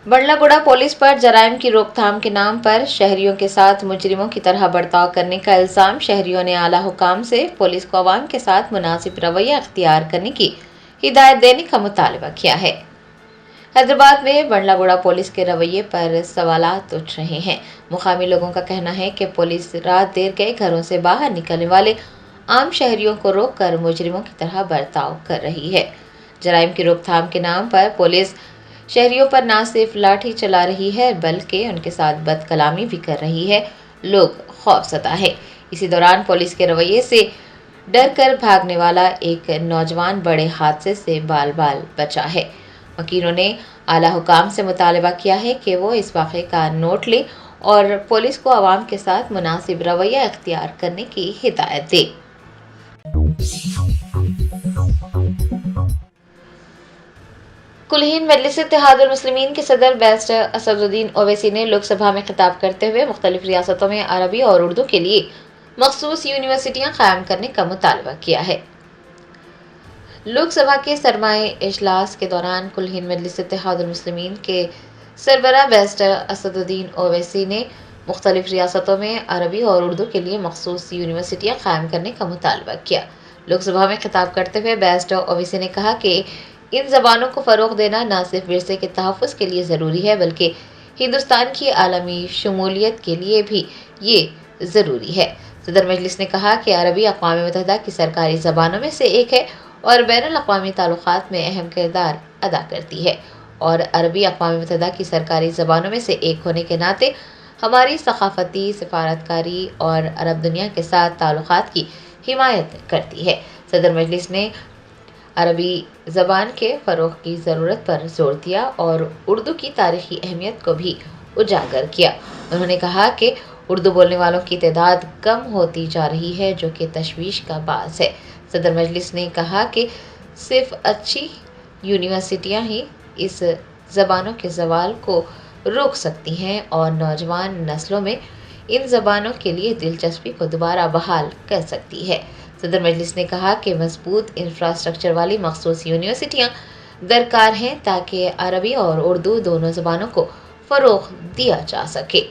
بنڈلا گڑا پولیس پر جرائم کی روک تھام کے نام پر شہریوں کے ساتھ مجرموں کی طرح برتاؤ کرنے کا الزام۔ شہریوں نے اعلیٰ حکام سے پولیس کو عوام کے ساتھ مناسب رویہ اختیار کرنے کی ہدایت دینے کا مطالبہ کیا ہے۔ حیدرآباد میں بنڈلا گڑا پولیس کے رویے پر سوالات اٹھ رہے ہیں۔ مقامی لوگوں کا کہنا ہے کہ پولیس رات دیر گئے گھروں سے باہر نکلنے والے عام شہریوں کو روک کر مجرموں کی طرح برتاؤ کر رہی ہے۔ جرائم کی روک تھام کے نام پر پولیس شہریوں پر نہ صرف لاٹھی چلا رہی ہے بلکہ ان کے ساتھ بد کلامی بھی کر رہی ہے۔ لوگ خوفزدہ ہے۔ اسی دوران پولیس کے رویے سے ڈر کر بھاگنے والا ایک نوجوان بڑے حادثے سے بال بال بچا ہے۔ وکیلوں نے اعلیٰ حکام سے مطالبہ کیا ہے کہ وہ اس واقعے کا نوٹ لیں اور پولیس کو عوام کے ساتھ مناسب رویہ اختیار کرنے کی ہدایت دیں۔ کلہین مجلس اتحاد المسلمین کے صدر بیرسٹر اسد الدین اویسی نے لوک سبھا میں خطاب کرتے ہوئے مختلف ریاستوں میں عربی اور اردو کے لیے مخصوص یونیورسٹیاں قائم کرنے کا مطالبہ کیا ہے۔ لوک سبھا کے سرمائی اجلاس کے دوران کلہین مجلس اتحاد المسلمین کے سربراہ بیرسٹر اسد الدین اویسی نے مختلف ریاستوں میں عربی اور اردو کے لیے مخصوص یونیورسٹیاں قائم کرنے کا مطالبہ کیا۔ لوک سبھا میں خطاب کرتے ہوئے بیرسٹر اویسی نے کہا کہ ان زبانوں کو فروغ دینا نہ صرف ورثے کے تحفظ کے لیے ضروری ہے بلکہ ہندوستان کی عالمی شمولیت کے لیے بھی یہ ضروری ہے۔ صدر مجلس نے کہا کہ عربی اقوام متحدہ کی سرکاری زبانوں میں سے ایک ہے اور بین الاقوامی تعلقات میں اہم کردار ادا کرتی ہے، اور عربی اقوام متحدہ کی سرکاری زبانوں میں سے ایک ہونے کے ناطے ہماری ثقافتی سفارتکاری اور عرب دنیا کے ساتھ تعلقات کی حمایت کرتی ہے۔ صدر مجلس نے عربی زبان کے فروغ کی ضرورت پر زور دیا اور اردو کی تاریخی اہمیت کو بھی اجاگر کیا۔ انہوں نے کہا کہ اردو بولنے والوں کی تعداد کم ہوتی جا رہی ہے جو کہ تشویش کا باعث ہے۔ صدر مجلس نے کہا کہ صرف اچھی یونیورسٹیاں ہی اس زبانوں کے زوال کو روک سکتی ہیں اور نوجوان نسلوں میں ان زبانوں کے لیے دلچسپی کو دوبارہ بحال کر سکتی ہے۔ صدر مجلس نے کہا کہ مضبوط انفراسٹرکچر والی مخصوص یونیورسٹیاں درکار ہیں تاکہ عربی اور اردو دونوں زبانوں کو فروغ دیا جا سکے۔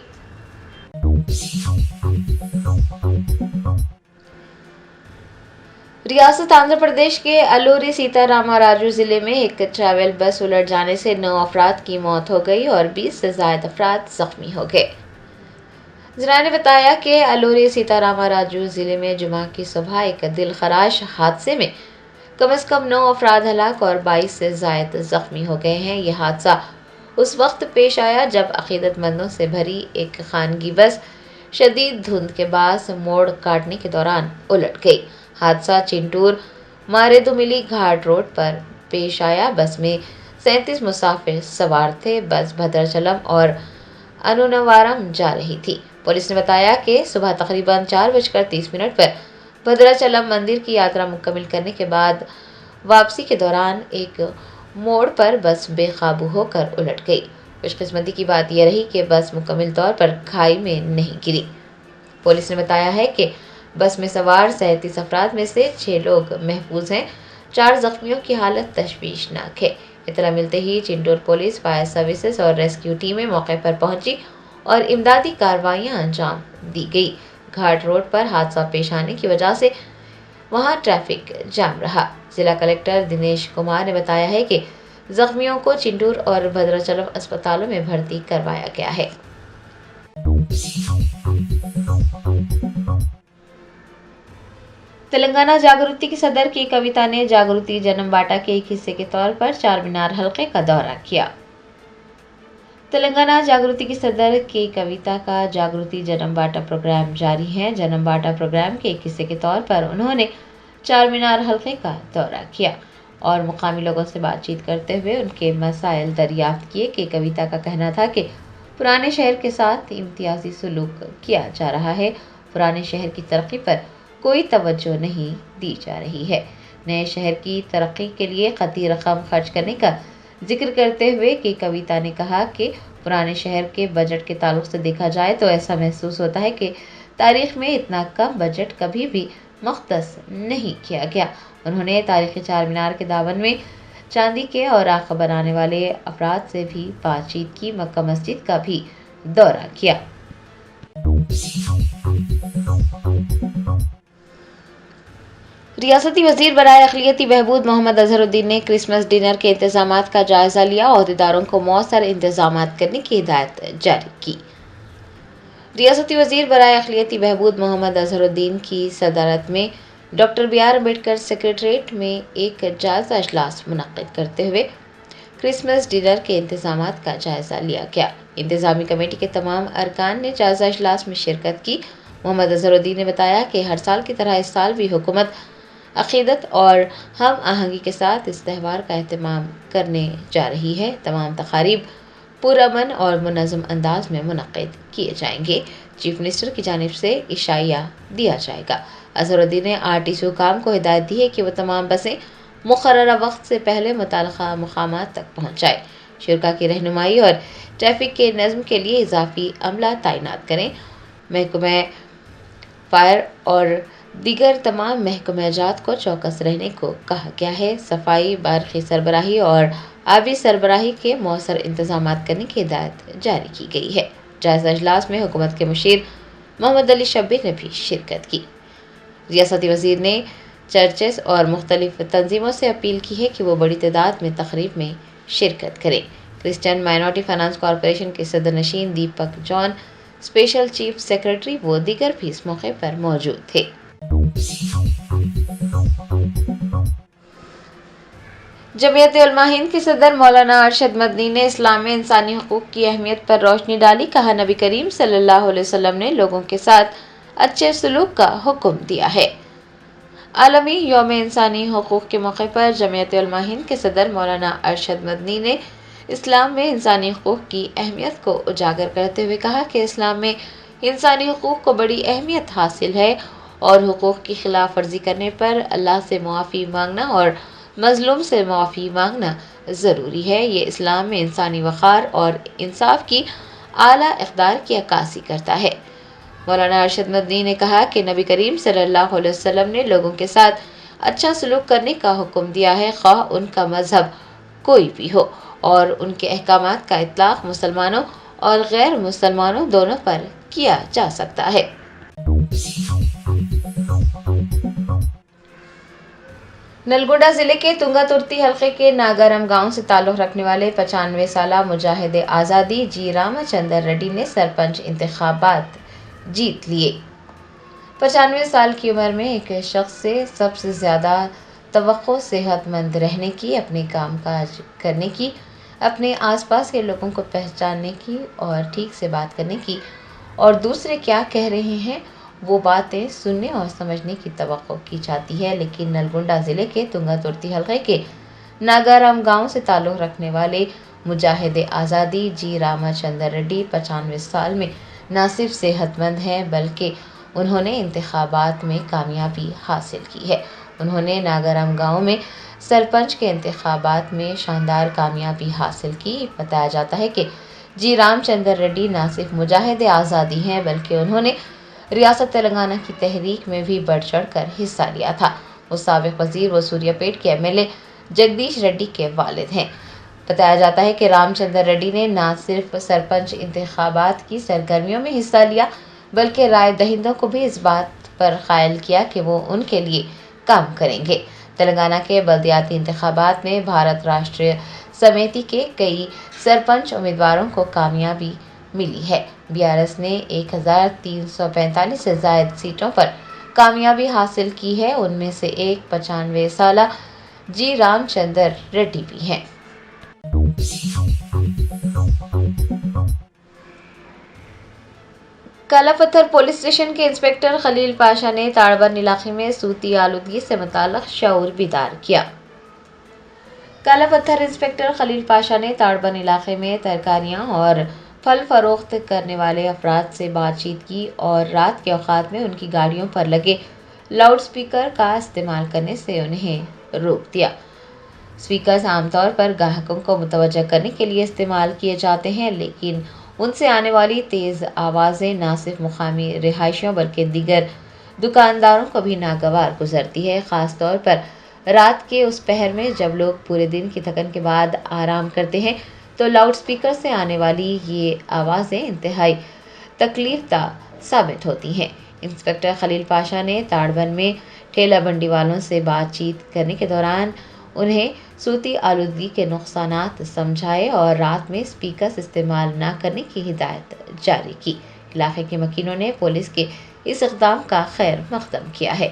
ریاست آندھرا پردیش کے الوری سیتا راما راجو ضلع میں ایک ٹریول بس الٹ جانے سے 9 افراد کی موت ہو گئی اور 20 سے زائد افراد زخمی ہو گئے۔ ذرائع نے بتایا کہ الوری سیتا راما راجو ضلع میں جمعہ کی صبح ایک دل خراش حادثے میں کم از کم 9 افراد ہلاک اور 22 سے زائد زخمی ہو گئے ہیں۔ یہ حادثہ اس وقت پیش آیا جب عقیدت مندوں سے بھری ایک خانگی بس شدید دھند کے باعث موڑ کاٹنے کے دوران الٹ گئی۔ حادثہ چنٹور ماریدوملی گھاٹ روڈ پر پیش آیا۔ بس میں 37 مسافر سوار تھے۔ بس بھدراچلم اور انوناوارم جا رہی تھی۔ پولیس نے بتایا کہ صبح تقریباً 4:30 پر بھدراچلم مندر کی یاترا مکمل کرنے کے بعد واپسی کے دوران ایک موڑ پر بس بے قابو ہو کر الٹ گئی۔ خوش قسمتی کی بات یہ رہی کہ بس مکمل طور پر کھائی میں نہیں گری۔ پولیس نے بتایا ہے کہ بس میں سوار 37 افراد میں سے 6 لوگ محفوظ ہیں، 4 زخمیوں کی حالت تشویشناک ہے۔ اطلاع ملتے ہی چنٹور پولیس، فائر سروسز اور ریسکیو ٹیمیں موقع پر پہنچی اور امدادی کارروائیاں انجام دی گئی۔ گھاٹ روڈ پر حادثہ پیش آنے کی وجہ سے وہاں ٹریفک جام رہا۔ ضلع کلکٹر دنیش کمار نے بتایا ہے کہ زخمیوں کو چنٹور اور بھدراچلم اسپتالوں میں بھرتی کروایا گیا ہے۔ تلنگانہ جاگرتی کی صدر کے کویتا نے جاگرتی جنم باٹا کے ایک حصے کے طور پر چار مینار حلقے کا دورہ کیا۔ تلنگانہ جاگرتی کی صدر کے کویتا کا جاگرتی جنم باٹا پروگرام جاری ہے۔ جنم باٹا پروگرام کے ایک حصے کے طور پر انہوں نے چار مینار حلقے کا دورہ کیا اور مقامی لوگوں سے بات چیت کرتے ہوئے ان کے مسائل دریافت کیے۔ کہ کویتا کا کہنا تھا کہ پرانے شہر کے ساتھ امتیازی سلوک کیا جا رہا ہے، پرانے شہر کی ترقی پر کوئی توجہ نہیں دی جا رہی ہے۔ نئے شہر کی ترقی کے لیے قطعی رقم خرچ کرنے کا ذکر کرتے ہوئے کہ کویتا نے کہا کہ پرانے شہر کے بجٹ کے تعلق سے دیکھا جائے تو ایسا محسوس ہوتا ہے کہ تاریخ میں اتنا کم بجٹ کبھی بھی مختص نہیں کیا گیا۔ انہوں نے تاریخی چار مینار کے دامن میں چاندی کے اوراق بنانے والے افراد سے بھی بات چیت کی، مکہ مسجد کا بھی دورہ کیا۔ ریاستی وزیر برائے اقلیتی بہبود محمد اظہر الدین نے کرسمس ڈنر کے انتظامات کا جائزہ لیا، عہدیداروں کو مؤثر انتظامات کرنے کی ہدایت جاری کی۔ ریاستی وزیر برائے اقلیتی بہبود محمد اظہر الدین کی صدارت میں doctor B R Ambedkar secretariat میں ایک جائزہ اجلاس منعقد کرتے ہوئے کرسمس ڈنر کے انتظامات کا جائزہ لیا گیا۔ انتظامی کمیٹی کے تمام ارکان نے جائزہ اجلاس میں شرکت کی۔ محمد اظہر الدین نے بتایا کہ ہر سال کی طرح اس سال بھی حکومت عقیدت اور ہم آہنگی کے ساتھ اس تہوار کا اہتمام کرنے جا رہی ہے۔ تمام تقاریب پرامن اور منظم انداز میں منعقد کیے جائیں گے۔ چیف منسٹر کی جانب سے عشائیہ دیا جائے گا۔ اظہر الدین نے RTC حکام کو ہدایت دی ہے کہ وہ تمام بسیں مقررہ وقت سے پہلے متعلقہ مقامات تک پہنچ جائیں، شرکاء کی رہنمائی اور ٹریفک کے نظم کے لیے اضافی عملہ تعینات کریں۔ محکمہ فائر اور دیگر تمام محکمہ جات کو چوکس رہنے کو کہا گیا ہے۔ صفائی، برقی سربراہی اور آبی سربراہی کے مؤثر انتظامات کرنے کی ہدایت جاری کی گئی ہے۔ جائزہ اجلاس میں حکومت کے مشیر محمد علی شبیر نے بھی شرکت کی۔ ریاستی وزیر نے چرچز اور مختلف تنظیموں سے اپیل کی ہے کہ وہ بڑی تعداد میں تقریب میں شرکت کریں۔ کرسچین مائنورٹی فائنانس کارپوریشن کے صدر نشین دیپک جان، اسپیشل چیف سیکرٹری و دیگر بھی اس موقع پر موجود تھے۔ جمعیت علماء ہند کے صدر مولانا ارشد مدنی نے اسلام میں انسانی حقوق کی اہمیت پر روشنی ڈالی۔ کہا، نبی کریم صلی اللہ علیہ وسلم نے لوگوں کے ساتھ اچھے سلوک کا حکم دیا ہے۔ عالمی یوم انسانی حقوق کے موقع پر جمعیت علماء ہند کے صدر مولانا ارشد مدنی نے اسلام میں انسانی حقوق کی اہمیت کو اجاگر کرتے ہوئے کہا کہ اسلام میں انسانی حقوق کو بڑی اہمیت حاصل ہے اور حقوق کی خلاف ورزی کرنے پر اللہ سے معافی مانگنا اور مظلوم سے معافی مانگنا ضروری ہے۔ یہ اسلام میں انسانی وقار اور انصاف کی اعلیٰ اقدار کی عکاسی کرتا ہے۔ مولانا ارشد مدنی نے کہا کہ نبی کریم صلی اللہ علیہ وسلم نے لوگوں کے ساتھ اچھا سلوک کرنے کا حکم دیا ہے، خواہ ان کا مذہب کوئی بھی ہو، اور ان کے احکامات کا اطلاق مسلمانوں اور غیر مسلمانوں دونوں پر کیا جا سکتا ہے۔ نلگونڈا ضلع کے تنگا ترتی حلقے کے ناگارم گاؤں سے تعلق رکھنے والے 95 سالہ مجاہد آزادی جی راما چندر ریڈی نے سرپنچ انتخابات جیت لیے۔ 95 سال کی عمر میں ایک شخص سے سب سے زیادہ توقع صحت مند رہنے کی، اپنے کام کاج کرنے کی، اپنے آس پاس کے لوگوں کو پہچاننے کی اور ٹھیک سے بات کرنے کی، اور دوسرے کیا کہہ رہے ہیں وہ باتیں سننے اور سمجھنے کی توقع کی جاتی ہے۔ لیکن نلگونڈا ضلع کے تنگا ترتی حلقے کے ناگارم گاؤں سے تعلق رکھنے والے مجاہد آزادی جی راما چندر ریڈی 95 سال میں نہ صرف صحت مند ہیں بلکہ انہوں نے انتخابات میں کامیابی حاصل کی ہے۔ انہوں نے ناگارم گاؤں میں سرپنچ کے انتخابات میں شاندار کامیابی حاصل کی۔ بتایا جاتا ہے کہ جی رام چندر ریڈی نہ صرف مجاہد آزادی ہیں بلکہ انہوں نے ریاست تلنگانہ کی تحریک میں بھی بڑھ چڑھ کر حصہ لیا تھا۔ وہ سابق وزیر و سوریا پیٹ کے MLA جگدیش ریڈی کے والد ہیں۔ بتایا جاتا ہے کہ رام چندر ریڈی نے نہ صرف سرپنچ انتخابات کی سرگرمیوں میں حصہ لیا بلکہ رائے دہندوں کو بھی اس بات پر قائل کیا کہ وہ ان کے لیے کام کریں گے۔ تلنگانہ کے بلدیاتی انتخابات میں بھارت راشٹریہ سمیتی کے کئی سرپنچ امیدواروں کو کامیابی ملی ہے۔ BRS نے 1345 سے زائد سیٹوں پر کامیابی حاصل کی ہے۔ ان میں سے ایک 95 سالہ جی رام چندر ریڈی بھی ہیں۔ کالا پتھر پولیس اسٹیشن کے انسپکٹر خلیل پاشا نے تاڑبن علاقے میں صوتی آلودگی سے متعلق شعور بیدار کیا۔ کالا پتھر انسپکٹر خلیل پاشا نے تاڑبن علاقے میں ترکاریاں اور پھل فروخت کرنے والے افراد سے بات چیت کی اور رات کے اوقات میں ان کی گاڑیوں پر لگے لاؤڈ سپیکر کا استعمال کرنے سے انہیں روک دیا۔ سپیکرز عام طور پر گاہکوں کو متوجہ کرنے کے لیے استعمال کیے جاتے ہیں، لیکن ان سے آنے والی تیز آوازیں نہ صرف مقامی رہائشیوں بلکہ دیگر دکانداروں کو بھی ناگوار گزرتی ہے۔ خاص طور پر رات کے اس پہر میں جب لوگ پورے دن کی تھکن کے بعد آرام کرتے ہیں تو لاؤڈ سپیکر سے آنے والی یہ آوازیں انتہائی تکلیف دہ ثابت ہوتی ہیں۔ انسپکٹر خلیل پاشا نے تاڑبن میں ٹھیلہ بنڈی والوں سے بات چیت کرنے کے دوران انہیں صوتی آلودگی کے نقصانات سمجھائے اور رات میں سپیکرز استعمال نہ کرنے کی ہدایت جاری کی۔ علاقے کے مکینوں نے پولیس کے اس اقدام کا خیر مقدم کیا ہے۔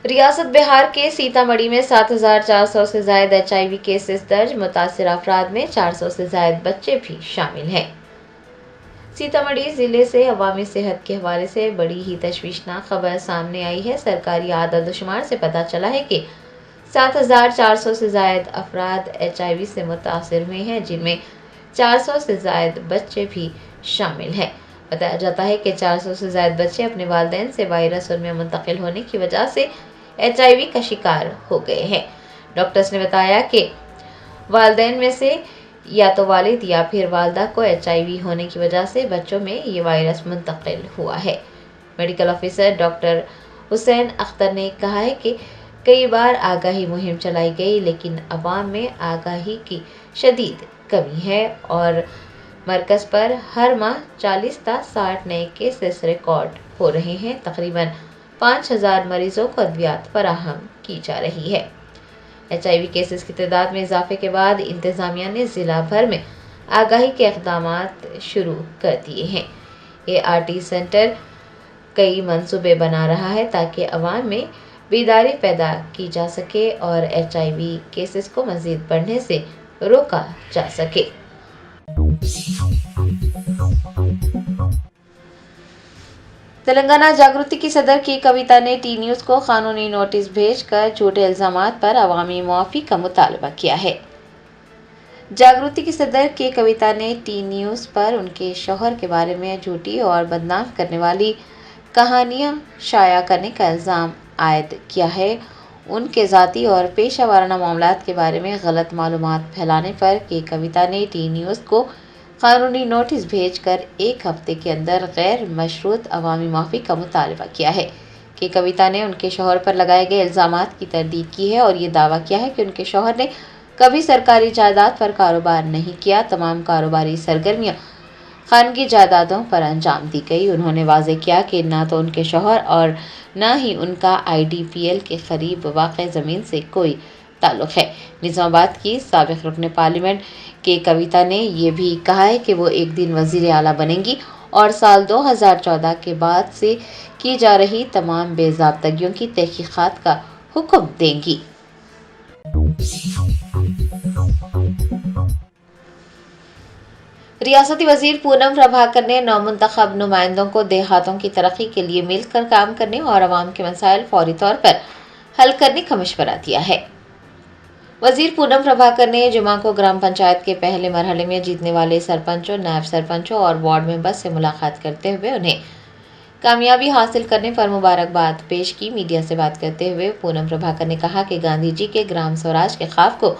ریاست بہار کے سیتا مڑھی میں 7,400 سے زائد HIV کیسز درج، متاثرہ افراد میں 400 سے زائد بچے بھی شامل ہیں۔ سیتا مڑھی ضلع سے عوامی صحت کے حوالے سے بڑی ہی تشویشناک خبر سامنے آئی ہے۔ سرکاری اعداد و شمار سے پتہ چلا ہے کہ 7,400 سے زائد افراد HIV سے متاثر ہوئے ہیں، جن میں 400 سے زائد بچے بھی شامل ہیں۔ بتایا جاتا ہے کہ 400 سے زائد بچے اپنے والدین سے وائرس ان میں منتقل ہونے کی وجہ سے HIV کا شکار ہو گئے ہیں۔ ڈاکٹرز نے بتایا کہ والدین میں سے یا تو والد یا پھر والدہ کو HIV ہونے کی وجہ سے بچوں میں یہ وائرس منتقل ہوا ہے۔ میڈیکل آفیسر ڈاکٹر حسین اختر نے کہا ہے کہ کئی بار آگاہی مہم چلائی گئی، لیکن عوام میں آگاہی کی شدید کمی ہے اور مرکز پر ہر ماہ 40 تا 60 نئے کیسز ریکارڈ ہو رہے ہیں۔ تقریباً 5,000 مریضوں کو ادویات فراہم کی جا رہی ہے۔ HIV کیسز کی تعداد میں اضافے کے بعد انتظامیہ نے ضلع بھر میں آگاہی کے اقدامات شروع کر دیے ہیں۔ ART سینٹر کئی منصوبے بنا رہا ہے تاکہ عوام میں بیداری پیدا کی جا سکے اور HIV کیسز کو مزید بڑھنے سے روکا جا سکے۔ تلنگانہ جاگرتی کی صدر کے کویتا نے ٹی نیوز کو قانونی نوٹس بھیج کر جھوٹے الزامات پر عوامی معافی کا مطالبہ کیا ہے۔ جاگرتی کی صدر کے کویتا نے ٹی نیوز پر ان کے شوہر کے بارے میں جھوٹی اور بدنام کرنے والی کہانیاں شائع کرنے کا الزام عائد کیا ہے۔ ان کے ذاتی اور پیشہ ورانہ معاملات کے بارے میں غلط معلومات پھیلانے پر کے کویتا نے ٹی نیوز کو قانونی نوٹس بھیج کر 1 ہفتے کے اندر غیر مشروط عوامی معافی کا مطالبہ کیا ہے۔ کے کویتا نے ان کے شوہر پر لگائے گئے الزامات کی تردید کی ہے اور یہ دعویٰ کیا ہے کہ ان کے شوہر نے کبھی سرکاری جائیداد پر کاروبار نہیں کیا۔ تمام کاروباری سرگرمیاں خانگی جائیدادوں پر انجام دی گئی۔ انہوں نے واضح کیا کہ نہ تو ان کے شوہر اور نہ ہی ان کا IDPL کے قریب واقع زمین سے کوئی تعلق ہے۔ نظام آباد کی سابق رکن پارلیمنٹ کے کویتا نے یہ بھی کہا ہے کہ وہ ایک دن وزیر اعلیٰ بنیں گی اور سال 2014 کے بعد سے کی جا رہی تمام بے ضابطگیوں کی تحقیقات کا حکم دیں گی۔ ریاستی وزیر پونم پربھاکر نے نومنتخب نمائندوں کو دیہاتوں کی ترقی کے لیے مل کر کام کرنے اور عوام کے مسائل فوری طور پر حل کرنے کا مشورہ دیا ہے۔ وزیر پونم پربھاکر نے جمعہ کو گرام پنچایت کے پہلے مرحلے میں جیتنے والے سرپنچوں، نائب سرپنچوں اور وارڈ ممبرز سے ملاقات کرتے ہوئے انہیں کامیابی حاصل کرنے پر مبارکباد پیش کی۔ میڈیا سے بات کرتے ہوئے پونم پربھاکر نے کہا کہ گاندھی جی کے گرام سوراج کے خواب کو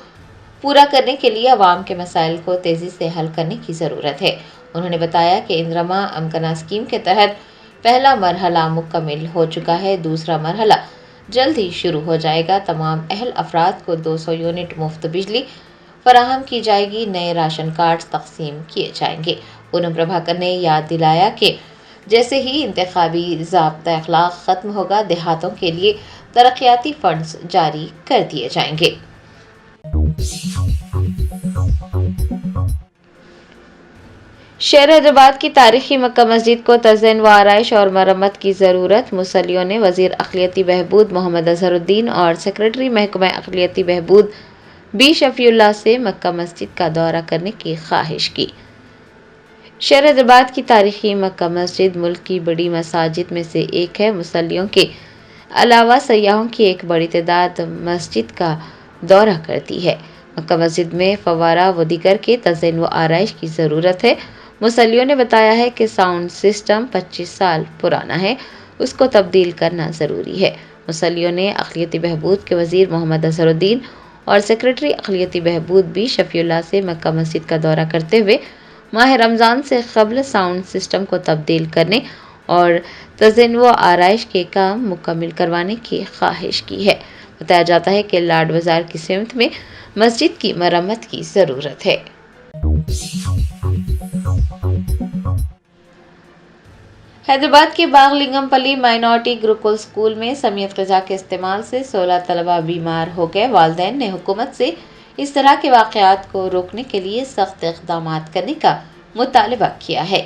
پورا کرنے کے لیے عوام کے مسائل کو تیزی سے حل کرنے کی ضرورت ہے۔ انہوں نے بتایا کہ اندرما امکنا اسکیم کے تحت پہلا مرحلہ مکمل ہو چکا ہے، دوسرا مرحلہ جلد ہی شروع ہو جائے گا۔ تمام اہل افراد کو 200 یونٹ مفت بجلی فراہم کی جائے گی، نئے راشن کارڈز تقسیم کیے جائیں گے۔ پونم پربھاکر نے یاد دلایا کہ جیسے ہی انتخابی ضابطہ اخلاق ختم ہوگا، دیہاتوں کے لیے ترقیاتی فنڈز جاری کر دیے جائیں گے۔ شہر حیدرآباد کی تاریخی مکہ مسجد کو تزئین و آرائش اور مرمت کی ضرورت، مسلیوں نے وزیر اقلیتی بہبود محمد اظہر الدین اور سیکریٹری محکمہ اقلیتی بہبود بی شفیع اللہ سے مکہ مسجد کا دورہ کرنے کی خواہش کی۔ شہر حیدرآباد کی تاریخی مکہ مسجد ملک کی بڑی مساجد میں سے ایک ہے۔ مسلیوں کے علاوہ سیاحوں کی ایک بڑی تعداد مسجد کا دورہ کرتی ہے۔ مکہ مسجد میں فوارہ و دیگر کے تزئین و آرائش کی ضرورت ہے۔ مسلیوں نے بتایا ہے کہ ساؤنڈ سسٹم 25 سال پرانا ہے، اس کو تبدیل کرنا ضروری ہے۔ مسلیوں نے اقلیتی بہبود کے وزیر محمد اظہر الدین اور سیکریٹری اقلیتی بہبود بی شفیع اللہ سے مکہ مسجد کا دورہ کرتے ہوئے ماہ رمضان سے قبل ساؤنڈ سسٹم کو تبدیل کرنے اور تزئین و آرائش کے کام مکمل کروانے کی خواہش کی ہے۔ بتایا جاتا ہے کہ لاڈ بازار کی سمت میں مسجد کی مرمت کی ضرورت ہے۔ حیدرآباد کے باغ لنگم پلی مائنورٹی گروکل اسکول میں سمیت غذا کے استعمال سے 16 طلبہ بیمار ہو گئے۔ والدین نے حکومت سے اس طرح کے واقعات کو روکنے کے لیے سخت اقدامات کرنے کا مطالبہ کیا ہے۔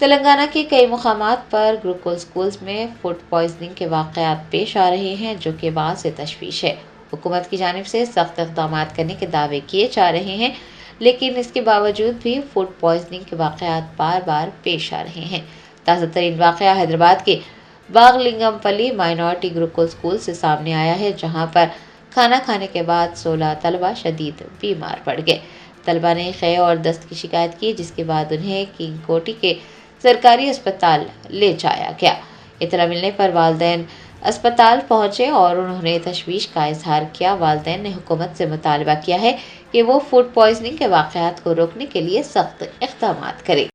تلنگانہ کے کئی مقامات پر گروکل اسکولز میں فوڈ پوائزننگ کے واقعات پیش آ رہے ہیں، جو کہ باعث تشویش ہے۔ حکومت کی جانب سے سخت اقدامات کرنے کے دعوے کیے جا رہے ہیں، لیکن اس کے باوجود بھی فوڈ پوائزننگ کے واقعات بار بار پیش آ رہے ہیں۔ تازہ ترین واقعہ حیدرآباد کے باغ لنگم پلی مائنورٹی گروکل اسکول سے سامنے آیا ہے، جہاں پر کھانا کھانے کے بعد 16 طلبہ شدید بیمار پڑ گئے۔ طلبہ نے خے اور دست کی شکایت کی، جس کے بعد انہیں کنگ کوٹی کے سرکاری اسپتال لے جایا گیا۔ اطلاع ملنے پر والدین اسپتال پہنچے اور انہوں نے تشویش کا اظہار کیا۔ والدین نے حکومت سے مطالبہ کیا ہے کہ وہ فوڈ پوائزننگ کے واقعات کو روکنے کے لیے سخت اقدامات کرے۔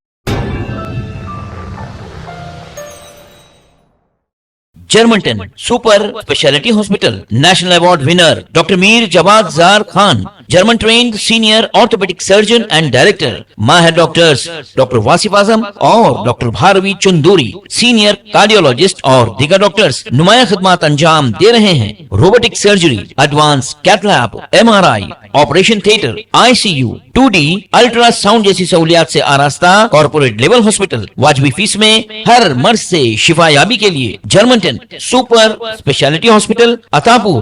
جرمنٹن super speciality hospital national award winner doctor Mir Jawad Zar Khan, German trained senior orthopaedic surgeon and director, ماہر ڈاکٹرز ڈاکٹر واصف اعظم اور doctor Bharvi Chanduri, senior cardiologist اور دیگر ڈاکٹرز نمایاں خدمات انجام دے رہے ہیں۔ Robotic surgery, advance cath lab, MRI، operation theatre, ICU، 2D ultrasound جیسی سہولیات سے آراستہ کارپوریٹ لیول ہاسپٹل، واجبی فیس میں ہر مرض سے شفا یابی کے لیے جرمنٹن سپر اسپیشلٹی ہاسپٹل، عطاپور،